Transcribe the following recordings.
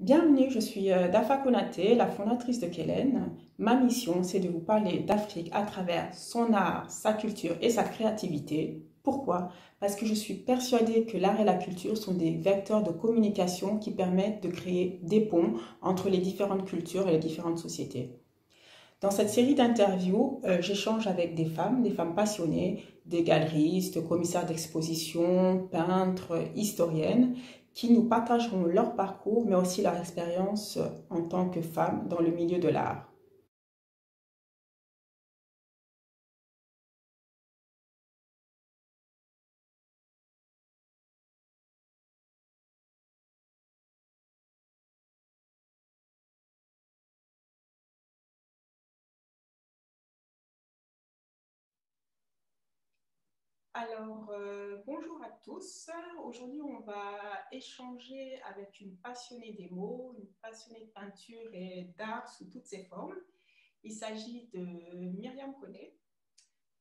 Bienvenue, je suis Dafa Konaté, la fondatrice de Kellen. Ma mission, c'est de vous parler d'Afrique à travers son art, sa culture et sa créativité. Pourquoi? Parce que je suis persuadée que l'art et la culture sont des vecteurs de communication qui permettent de créer des ponts entre les différentes cultures et les différentes sociétés. Dans cette série d'interviews, j'échange avec des femmes passionnées, des galeristes, commissaires d'exposition, peintres, historiennes, qui nous partageront leur parcours, mais aussi leur expérience en tant que femmes dans le milieu de l'art. Bonjour à tous. Aujourd'hui, on va échanger avec une passionnée des mots, une passionnée de peinture et d'art sous toutes ses formes. Il s'agit de Myriam Koné.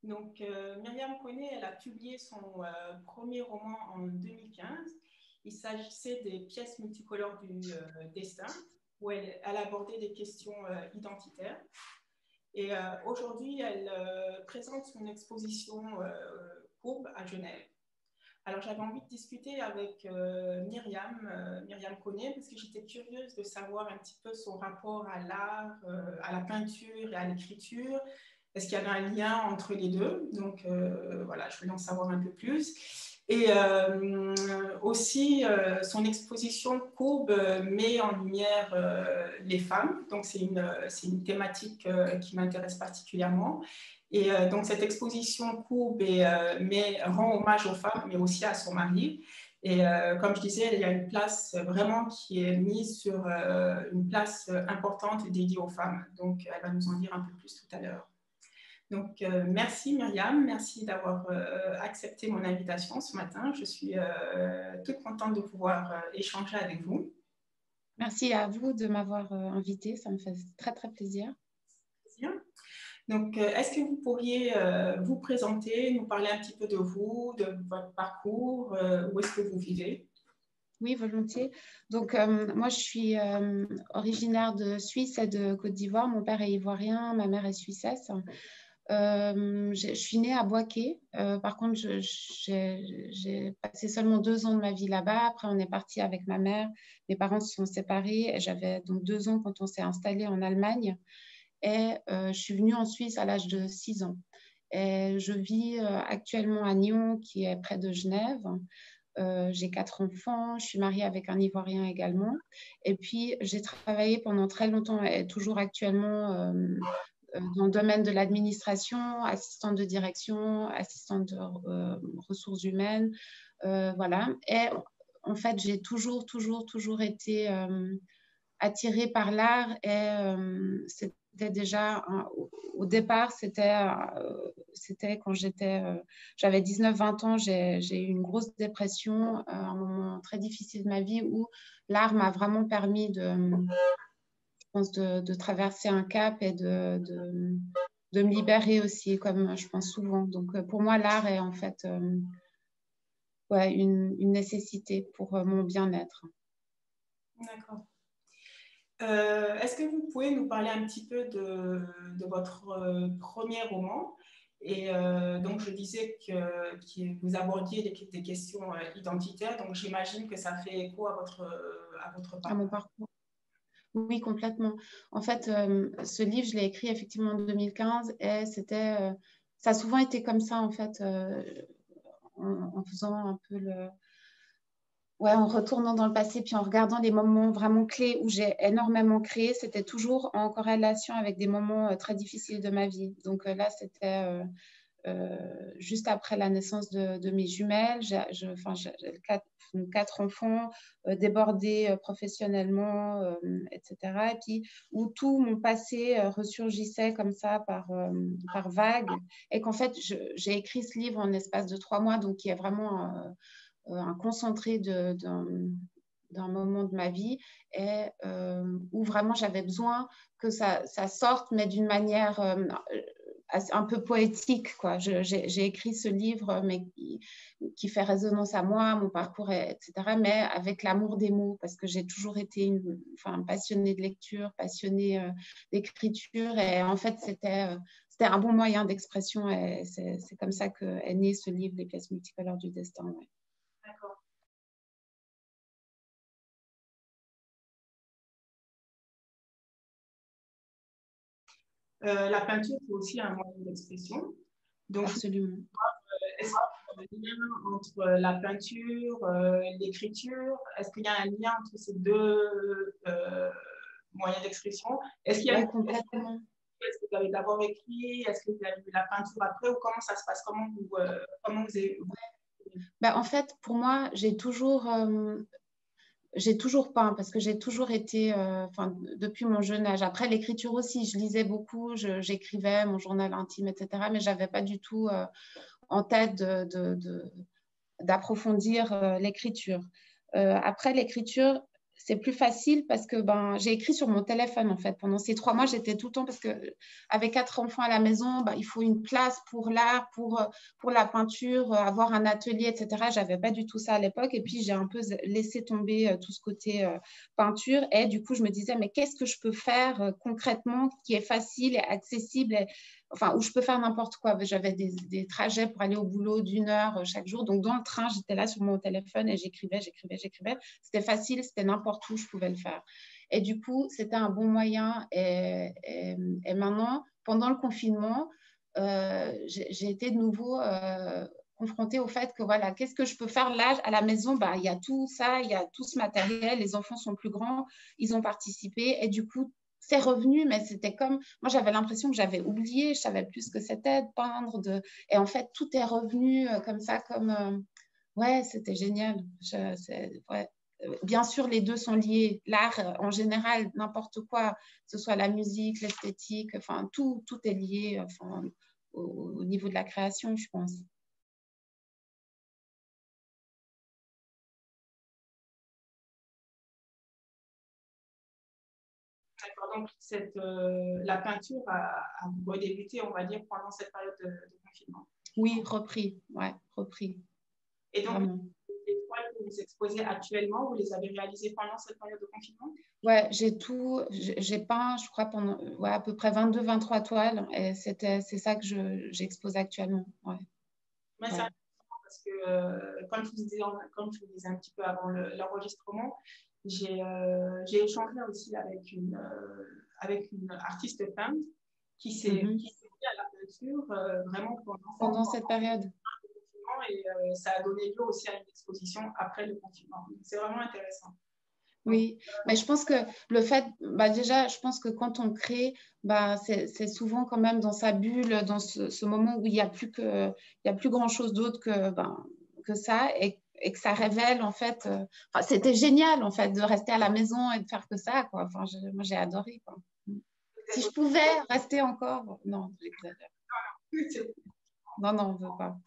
Myriam Koné, elle a publié son premier roman en 2015. Il s'agissait des pièces multicolores du destin, où elle abordait des questions identitaires. Et aujourd'hui, elle présente son exposition Courbe à Genève. Alors, j'avais envie de discuter avec Myriam Koné, parce que j'étais curieuse de savoir un petit peu son rapport à l'art, à la peinture et à l'écriture. Est-ce qu'il y avait un lien entre les deux? Voilà, je voulais en savoir un peu plus. Et aussi, son exposition Courbe met en lumière les femmes. Donc, c'est une thématique qui m'intéresse particulièrement. Et donc, cette exposition Courbe rend hommage aux femmes, mais aussi à son mari. Et comme je disais, il y a une place vraiment qui est mise sur une place importante dédiée aux femmes. Donc, elle va nous en dire un peu plus tout à l'heure. Merci Myriam, merci d'avoir accepté mon invitation ce matin. Je suis toute contente de pouvoir échanger avec vous. Merci à vous de m'avoir invitée, ça me fait très très plaisir. Est-ce que vous pourriez vous présenter, nous parler un petit peu de vous, de votre parcours, où est-ce que vous vivez? Oui, volontiers. Moi, je suis originaire de Suisse et de Côte d'Ivoire. Mon père est ivoirien, ma mère est suissesse. Je suis née à Boaké. Par contre, j'ai passé seulement 2 ans de ma vie là-bas. Après, on est parti avec ma mère. Mes parents se sont séparés. J'avais donc 2 ans quand on s'est installé en Allemagne. Et je suis venue en Suisse à l'âge de 6 ans. Et je vis actuellement à Nyon, qui est près de Genève. J'ai 4 enfants, je suis mariée avec un Ivoirien également. Et puis, j'ai travaillé pendant très longtemps et toujours actuellement dans le domaine de l'administration, assistante de direction, assistante de ressources humaines. Voilà. Et en fait, j'ai toujours été attirée par l'art et c'était déjà au départ c'était quand j'avais 19-20 ans, j'ai eu une grosse dépression, un moment très difficile de ma vie où l'art m'a vraiment permis je pense de traverser un cap et de me libérer aussi, comme je pense souvent. Donc pour moi, l'art est en fait ouais, une nécessité pour mon bien-être. D'accord. Est-ce que vous pouvez nous parler un petit peu de votre premier roman? Et donc, je disais que vous abordiez des questions identitaires, donc j'imagine que ça fait écho à votre À mon parcours. parcours. Oui, complètement. En fait, ce livre, je l'ai écrit effectivement en 2015 et ça a souvent été comme ça, en fait, en faisant un peu ouais, en retournant dans le passé, puis en regardant les moments vraiment clés où j'ai énormément créé, c'était toujours en corrélation avec des moments très difficiles de ma vie. Donc là, c'était juste après la naissance de mes jumelles. J'ai 4 enfants, débordés professionnellement, etc. Et puis où tout mon passé ressurgissait comme ça par vagues. Et qu'en fait, j'ai écrit ce livre en l'espace de 3 mois, donc qui est vraiment un concentré d'un moment de ma vie et où vraiment j'avais besoin que ça sorte, mais d'une manière un peu poétique, quoi. J'ai écrit ce livre, mais qui fait résonance à moi, mon parcours, etc., mais avec l'amour des mots, parce que j'ai toujours été passionnée de lecture, passionnée d'écriture, et en fait, c'était un bon moyen d'expression, et c'est comme ça qu'est né ce livre, Les pièces multicolores du destin. Ouais. D'accord. La peinture, c'est aussi un moyen d'expression. Donc, absolument. Est-ce qu'il y a un lien entre la peinture, l'écriture? Est-ce qu'il y a un lien entre ces deux moyens d'expression? Est-ce qu'il y a complètement. Est-ce que vous avez d'abord écrit? Est-ce que vous avez eu la peinture après? Ou comment ça se passe? Comment vous avez... En fait, pour moi, j'ai toujours peint parce que j'ai toujours été, depuis mon jeune âge. Après, l'écriture aussi, je lisais beaucoup, j'écrivais mon journal intime, etc. Mais je n'avais pas du tout en tête d'approfondir l'écriture. Après, l'écriture, c'est plus facile parce que j'ai écrit sur mon téléphone, en fait. Pendant ces 3 mois, j'étais tout le temps, parce qu'avec 4 enfants à la maison, il faut une place pour l'art, pour la peinture, avoir un atelier, etc. Je n'avais pas du tout ça à l'époque. Et puis, j'ai un peu laissé tomber tout ce côté peinture. Et du coup, je me disais, mais qu'est-ce que je peux faire concrètement qui est facile et accessible où je peux faire n'importe quoi. J'avais des trajets pour aller au boulot d'1 heure chaque jour. Donc, dans le train, j'étais là sur mon téléphone et j'écrivais. C'était facile, c'était n'importe où, je pouvais le faire. Et du coup, c'était un bon moyen. Et maintenant, pendant le confinement, j'ai été de nouveau confrontée au fait que, voilà, qu'est-ce que je peux faire là à la maison? Il y a tout ça, il y a tout ce matériel. Les enfants sont plus grands, ils ont participé. Et du coup, c'est revenu, mais c'était comme... Moi, j'avais l'impression que j'avais oublié, je savais plus ce que c'était de peindre. Et en fait, tout est revenu comme ça, ouais, c'était génial. Ouais. Bien sûr, les deux sont liés. L'art, en général, n'importe quoi, que ce soit la musique, l'esthétique, tout est lié au niveau de la création, je pense. D'accord, donc la peinture a redébuté, on va dire, pendant cette période de confinement. Oui, repris, ouais, repris. Et donc, les toiles que vous exposez actuellement, vous les avez réalisées pendant cette période de confinement? Ouais, j'ai peint, je crois, pendant à peu près 22-23 toiles, et c'est ça que j'expose actuellement. Ouais. Mais c'est intéressant parce que, comme je vous disais un petit peu avant l'enregistrement, j'ai échangé aussi avec une artiste peintre qui s'est mis à la peinture vraiment pendant cette période. Et ça a donné lieu aussi à une exposition après le confinement. C'est vraiment intéressant. Oui, mais je pense que le fait, déjà, je pense que quand on crée, c'est souvent quand même dans sa bulle, dans ce moment où il n'y a plus grand-chose d'autre que ça, et que ça révèle, en fait, c'était génial, en fait, de rester à la maison et de faire que ça, quoi. Moi, j'ai adoré, quoi. Si je pouvais rester encore, non, j'exagère. Non, on ne veut pas.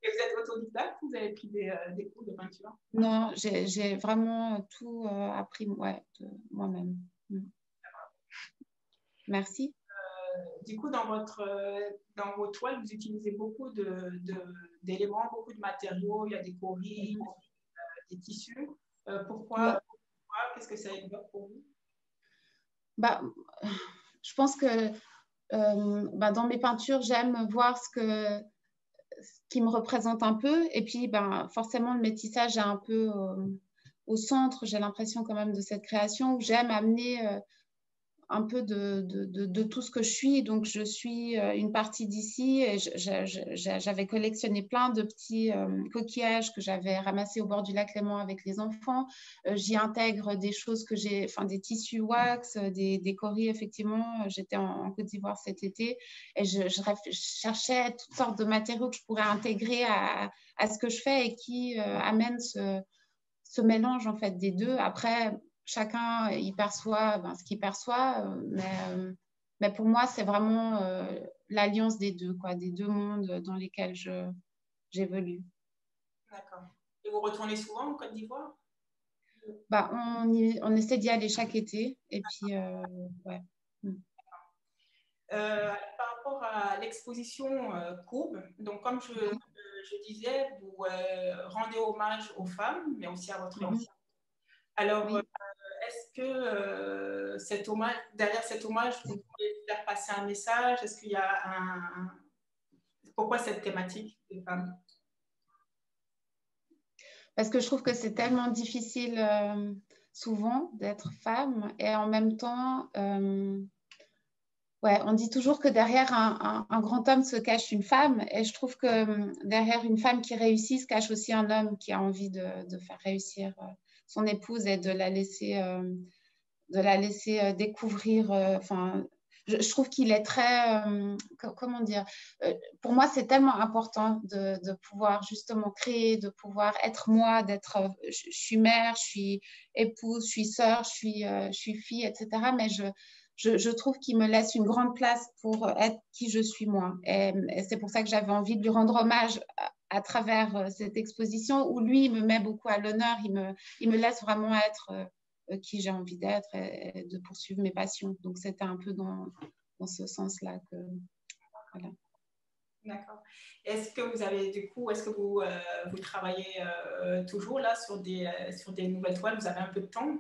Et vous êtes autodidacte ou vous avez pris des cours de peinture? Non, j'ai vraiment tout appris moi-même. Merci. Du coup, dans vos toiles, vous utilisez beaucoup d'éléments, beaucoup de matériaux. Il y a des coris, des tissus. Pourquoi? Qu'est-ce que ça évoque pour vous? Je pense que dans mes peintures, j'aime voir ce qui me représente un peu. Et puis, forcément, le métissage est un peu au centre, j'ai l'impression quand même, de cette création, où j'aime amener un peu de tout ce que je suis. Donc, je suis une partie d'ici, et j'avais collectionné plein de petits coquillages que j'avais ramassés au bord du lac Léman avec les enfants. J'y intègre des choses que j'ai, des tissus wax, des coris, effectivement. J'étais en Côte d'Ivoire cet été, et je cherchais toutes sortes de matériaux que je pourrais intégrer à ce que je fais, et qui amènent ce mélange, en fait, des deux. Après, chacun y perçoit ce qu'il perçoit, mais pour moi, c'est vraiment l'alliance des deux mondes dans lesquels j'évolue. D'accord. Et vous retournez souvent en Côte d'Ivoire? On essaie d'y aller chaque été, et puis, ouais. Par rapport rapport à l'exposition Courbe, donc comme je disais, vous rendez hommage aux femmes, mais aussi à votre enfant. Alors, Oui. est-ce que derrière cet hommage, vous voulez faire passer un message? Est-ce qu'il y a Pourquoi cette thématique des femmes? Parce que je trouve que c'est tellement difficile souvent d'être femme et en même temps, ouais, on dit toujours que derrière un grand homme se cache une femme et je trouve que derrière une femme qui réussit se cache aussi un homme qui a envie de faire réussir son épouse et de la laisser découvrir. Enfin, je trouve qu'il est très, comment dire, pour moi c'est tellement important de pouvoir justement créer, de pouvoir être moi, je suis mère, je suis épouse, je suis sœur, je suis fille, etc. Mais je trouve qu'il me laisse une grande place pour être qui je suis moi. Et c'est pour ça que j'avais envie de lui rendre hommage à travers cette exposition où lui, il me met beaucoup à l'honneur, il me laisse vraiment être qui j'ai envie d'être et de poursuivre mes passions. Donc, c'était un peu dans ce sens-là que, voilà. D'accord. Est-ce que vous avez, du coup, est-ce que vous travaillez toujours là sur des nouvelles toiles? Vous avez un peu de temps?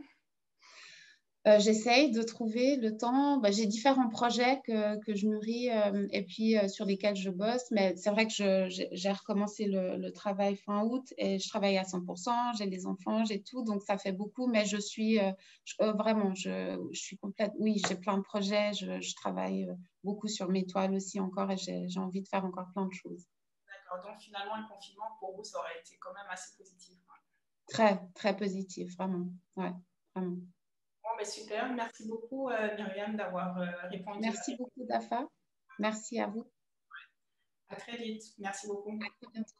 J'essaye de trouver le temps. Bah, j'ai différents projets que je mûris et puis sur lesquels je bosse. Mais c'est vrai que j'ai recommencé le travail fin août et je travaille à 100%. J'ai les enfants, j'ai tout. Donc, ça fait beaucoup. Mais je suis vraiment, je suis complète. Oui, j'ai plein de projets. Je travaille beaucoup sur mes toiles aussi encore et j'ai envie de faire encore plein de choses. D'accord. Donc, finalement, le confinement, pour vous, ça aurait été quand même assez positif. Très, très positif, vraiment. Ouais, vraiment. Bon, ben super. Merci beaucoup, Myriam, d'avoir répondu. Merci beaucoup, Dafa. Merci à vous. À très vite. Merci beaucoup. À très bientôt.